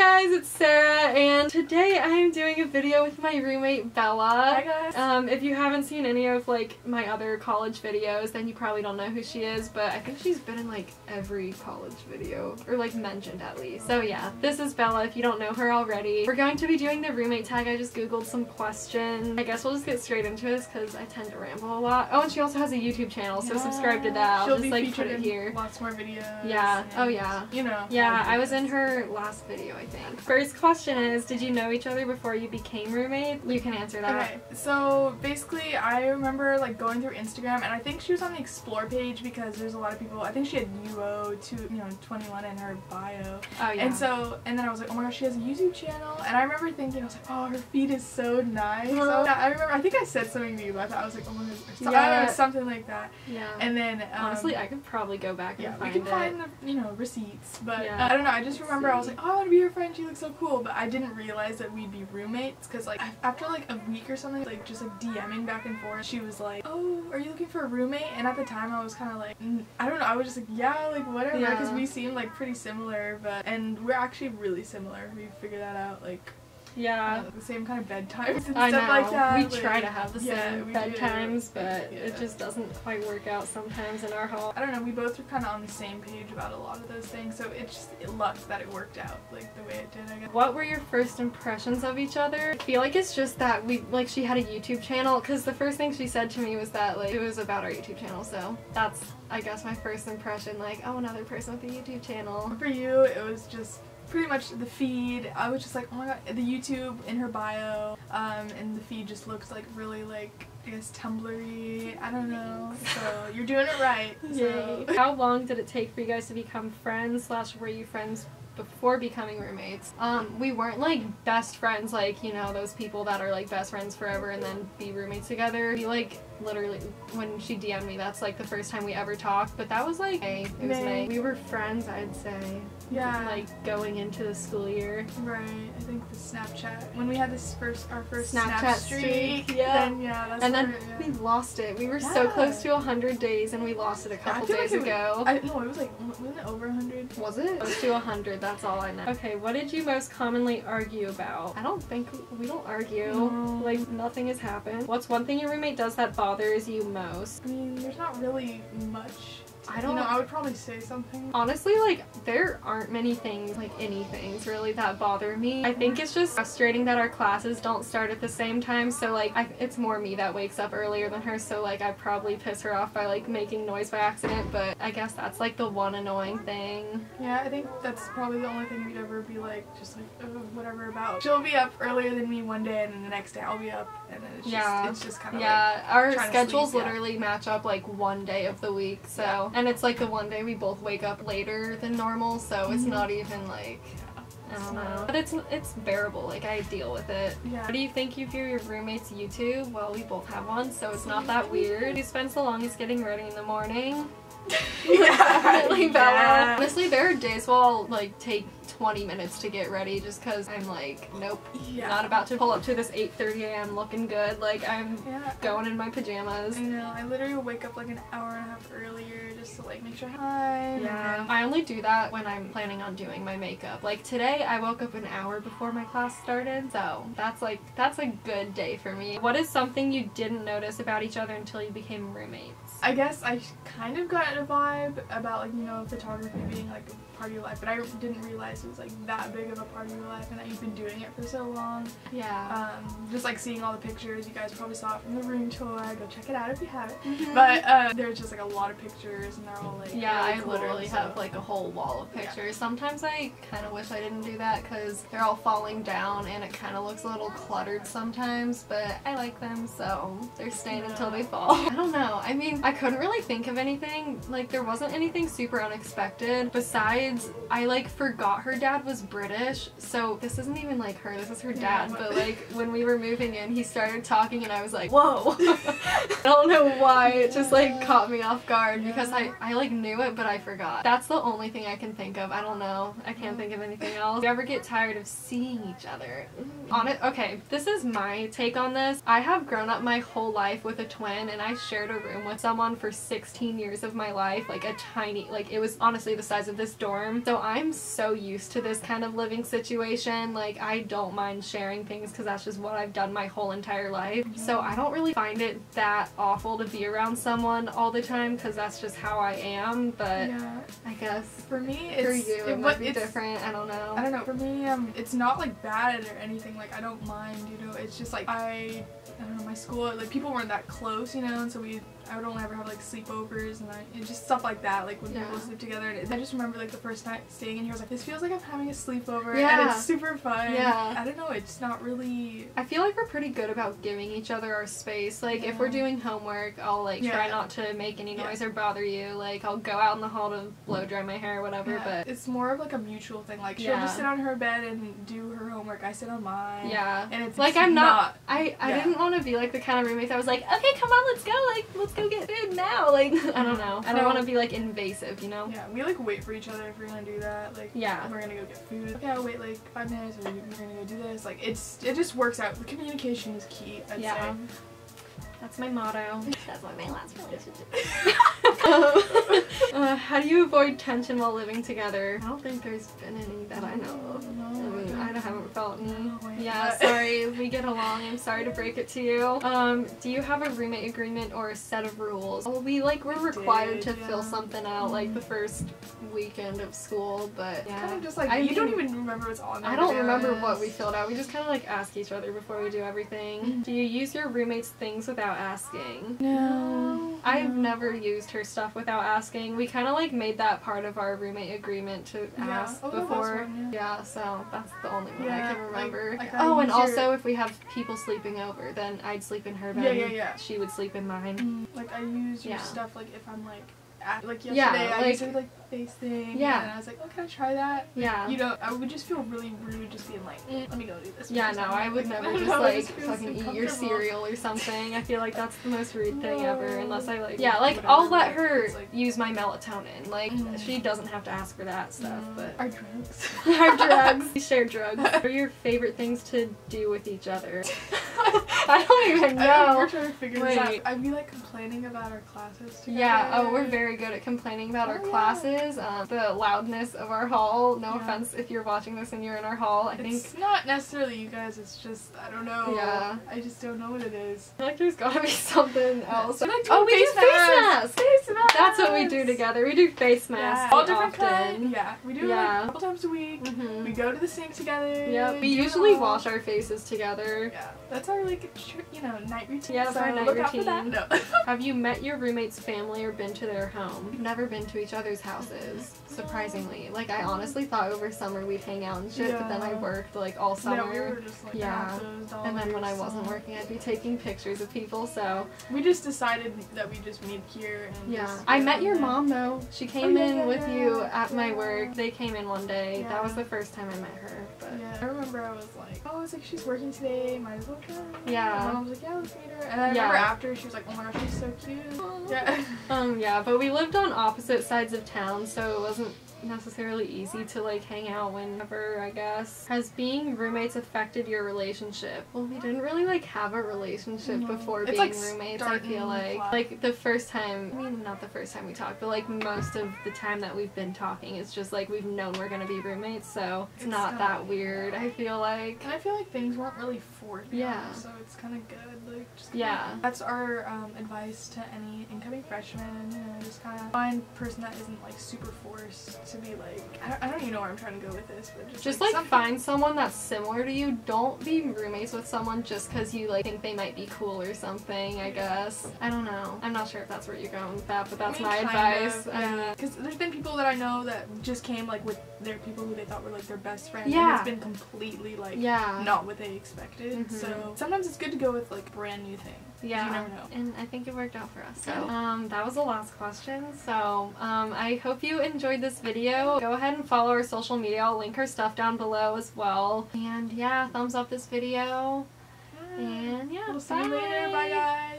guys, it's Sarah, and today I am doing a video with my roommate Bella. Hi guys. If you haven't seen any of like my other college videos, then you probably don't know who she is, but I think she's been in like every college video, or like mentioned at least. So yeah, this is Bella if you don't know her already. We're going to be doing the roommate tag. I just googled some questions. I guess we'll just get straight into this because I tend to ramble a lot. Oh, and she also has a YouTube channel, so subscribe to that. I'll just like put it here. Lots more videos. Yeah. Oh yeah. You know. Yeah, I was in her last video, I think. First question is, did you know each other before you became roommates? You can answer that. Okay, so basically I remember like going through Instagram, and I think she was on the explore page because there's a lot of people. I think she had UO 21 in her bio. Oh yeah. And then I was like, oh my gosh, she has a YouTube channel, and I remember thinking, I was like, oh, her feed is so nice. So I remember, I think I said something to you about that. I was like, oh my gosh, so, I don't know, something like that. Yeah. And then honestly, I could probably go back and find it. We can find the receipts, but yeah. I don't know. I just remember I was like, oh, I want to be her friend. She looks so cool, but I didn't realize that we'd be roommates because like after like a week or something, like just like DMing back and forth, she was like, oh, are you looking for a roommate? And at the time I was kind of like, I don't know. I was just like, yeah, like whatever, because we seemed like pretty similar, and we're actually really similar. We figured that out, like. Yeah. The same kind of bedtimes and I stuff like that. We try to have the same bedtimes, but it just doesn't quite work out sometimes in our hall. I don't know, we both were kind of on the same page about a lot of those things, so it lucked that it worked out like the way it did, I guess. What were your first impressions of each other? I feel like it's just that she had a YouTube channel, because the first thing she said to me was that like it was about our YouTube channel, so that's I guess my first impression, like, oh, another person with a YouTube channel. For you, it was just pretty much the feed. I was just like, oh my god, the YouTube in her bio, and the feed just looks like really like, I guess, Tumblr-y. I don't know. So you're doing it right. So. Yay. How long did it take for you guys to become friends, / were you friends before becoming roommates? We weren't like best friends, like, you know, those people that are like best friends forever and then be roommates together. We like literally, when she DM'd me, that's like the first time we ever talked, but that was like May. It was May. We were friends, I'd say. Yeah. Like going into the school year. Right. I think the Snapchat, when we had this our first Snapchat streak. Yeah. Then that's and then we lost it. We were so close to 100 days and we lost it a couple days ago. No, it was like, wasn't it over 100? Was it? Close to 100, that's all I know. Okay, what did you most commonly argue about? I don't think we don't argue. No. Like, nothing has happened. What's one thing your roommate does that bothers you most? I mean, there's not really much. I don't know. I would probably say something. Honestly, like, there aren't many things, like any things really that bother me. I think it's just frustrating that our classes don't start at the same time, so like it's more me that wakes up earlier than her, so like I probably piss her off by like making noise by accident, but I guess that's like the one annoying thing. Yeah, I think that's probably the only thing we'd ever be like, just like, whatever about. She'll be up earlier than me one day, and then the next day I'll be up, and then it's just kind of like our schedules literally match up like one day of the week, so and it's like the one day we both wake up later than normal, so it's not even like, I don't know. But it's bearable, like I deal with it. Yeah. What do you think of your roommate's YouTube? Well, we both have one, so it's not that weird. Who spends the longest getting ready in the morning? Definitely Bella. Honestly, there are days where I'll like take 20 minutes to get ready just because I'm like, nope, not about to pull up to this 8:30 a.m. looking good. Like, I'm going in my pajamas. I know, I literally will wake up like an hour and a half earlier just to like make sure I have time. Yeah, I only do that when I'm planning on doing my makeup. Like today, I woke up an hour before my class started, so that's a good day for me. What is something you didn't notice about each other until you became roommates? I guess I kind of got a vibe about like, you know, photography being like a part of your life, but I didn't realize it was like that big of a part of your life and that you've been doing it for so long. Yeah. Just like seeing all the pictures, you guys probably saw it from the room tour. Go check it out if you haven't. But there's just like a lot of pictures, and they're all like really I cool, literally have like a whole wall of pictures. Sometimes I kind of wish I didn't do that because they're all falling down and it kind of looks a little cluttered sometimes, but I like them, so they're staying until they fall. I don't know. I mean, I couldn't really think of anything. Like, there wasn't anything super unexpected besides I like forgot her dad was British, so this isn't even like her, this is her dad, but like when we were moving in, he started talking and I was like, whoa. I don't know why, it just like caught me off guard because I like knew it, but I forgot. That's the only thing I can think of. I don't know. I can't think of anything else. Do you ever get tired of seeing each other? On it? Okay, this is my take on this. I have grown up my whole life with a twin, and I shared a room with someone for 16 years of my life, like a tiny, like it was honestly the size of this dorm. So I'm so used to this kind of living situation. Like I don't mind sharing things because that's just what I've done my whole entire life. So I don't really find it that awful to be around someone all the time because that's just how I am. But yeah. I guess for me, for you it might be different. I don't know. I don't know. For me, it's not like bad or anything. Like I don't mind, you know. It's just like I don't know. My school, like people weren't that close, you know, and so I would only ever have like sleepovers and just stuff like that, like when people sleep together. And I just remember like the first night staying in here, I was like, this feels like I'm having a sleepover, and it's super fun. Yeah. I don't know, it's not really. I feel like we're pretty good about giving each other our space. Like if we're doing homework, I'll like try not to make any noise or bother you. Like I'll go out in the hall to blow dry my hair or whatever. But it's more of like a mutual thing. Like she'll just sit on her bed and do her homework. I sit on mine. Yeah. And it's like I'm not. I didn't want to be like the kind of roommate that was like, okay, come on, let's go. Like let's go get food now. Like I don't know. I don't want to be like invasive, you know? Yeah, we like wait for each other if we're gonna do that. Like we're gonna go get food. Okay, I'll wait like 5 minutes, or we're gonna go do this. Like it just works out. The communication is key, I'd say. That's my motto. That's like my last relationship. How do you avoid tension while living together? I don't think there's been any that I know of. No, I haven't felt any. Yeah, sorry, we get along. I'm sorry to break it to you. Do you have a roommate agreement or a set of rules? Well, we're required to fill something out like the first weekend of school, but it's kind of just like you don't even remember what's on there. I don't remember what we filled out. We just kind of like ask each other before we do everything. Do you use your roommate's things without asking? No. I've never used her stuff without asking. We kind of like made that part of our roommate agreement to ask before. Yeah, so that's the only one I can remember. And also if we have people sleeping over, then I'd sleep in her bed. She would sleep in mine. Like I use your stuff like if I'm like yesterday I used to like face thing and I was like, oh, can I try that? Like, you know, I would just feel really rude just being like, let me go do this. Yeah, no, I would never just like fucking eat your cereal or something. I feel like that's the most rude thing ever, unless I like like I'll let her use my melatonin. Like she doesn't have to ask for that stuff. But our drugs. Our drugs. We share drugs. What are your favorite things to do with each other? I don't even know. We're trying to figure this out. I'd be like complaining about our classes together. Yeah, we're very good at complaining about our classes, the loudness of our hall. No offense if you're watching this and you're in our hall. I think it's not necessarily you guys, it's just, I don't know. Yeah. I just don't know what it is. I feel like there's gotta be something else. We do face masks! That's what we do together. We do face masks. All different kinds. Yeah. We do it like a couple times a week. We go to the sink together. Yeah. We usually wash our faces together. Yeah. That's our like, you know, night routine. Yeah, that's our night routine. No. Have you met your roommate's family or been to their home? We've never been to each other's houses, surprisingly. Like I honestly thought over summer we'd hang out and shit, but then I worked like all summer. We were just like and then when I wasn't working I'd be taking pictures of people, so we just decided that we just meet here and I met your mom though. She came in with you at my work. They came in one day. That was the first time I met her. But I remember I was like, oh, I was like, she's working today, might as well try. Yeah. And I was like, yeah, let's meet her. And I remember after she was like, oh my gosh, she's so cute. Yeah. But we lived on opposite sides of town, so it wasn't necessarily easy to like hang out whenever, I guess. Has being roommates affected your relationship? Well, we didn't really like have a relationship before being like roommates. I feel like the first time, I mean not the first time we talked, but like most of the time that we've been talking, it's just like we've known we're gonna be roommates, so it's not that weird. I feel like. And I feel like things weren't really forced. So it's kind of good. Like just that's our advice to any incoming freshmen. You know, just kind of find a person that isn't like super forced to be like, I don't even know where I'm trying to go with this, but just like find someone that's similar to you. Don't be roommates with someone just because you like think they might be cool or something, I guess. I don't know. I'm not sure if that's where you're going with that, but that's my advice. Because there's been people that I know that just came like with their people who they thought were like their best friends, and it's been completely like not what they expected. So sometimes it's good to go with like brand new things. Yeah, you never know. And I think it worked out for us. So that was the last question. So I hope you enjoyed this video. Go ahead and follow our social media. I'll link our stuff down below as well. And yeah, thumbs up this video. And yeah, we'll see you later. Bye guys.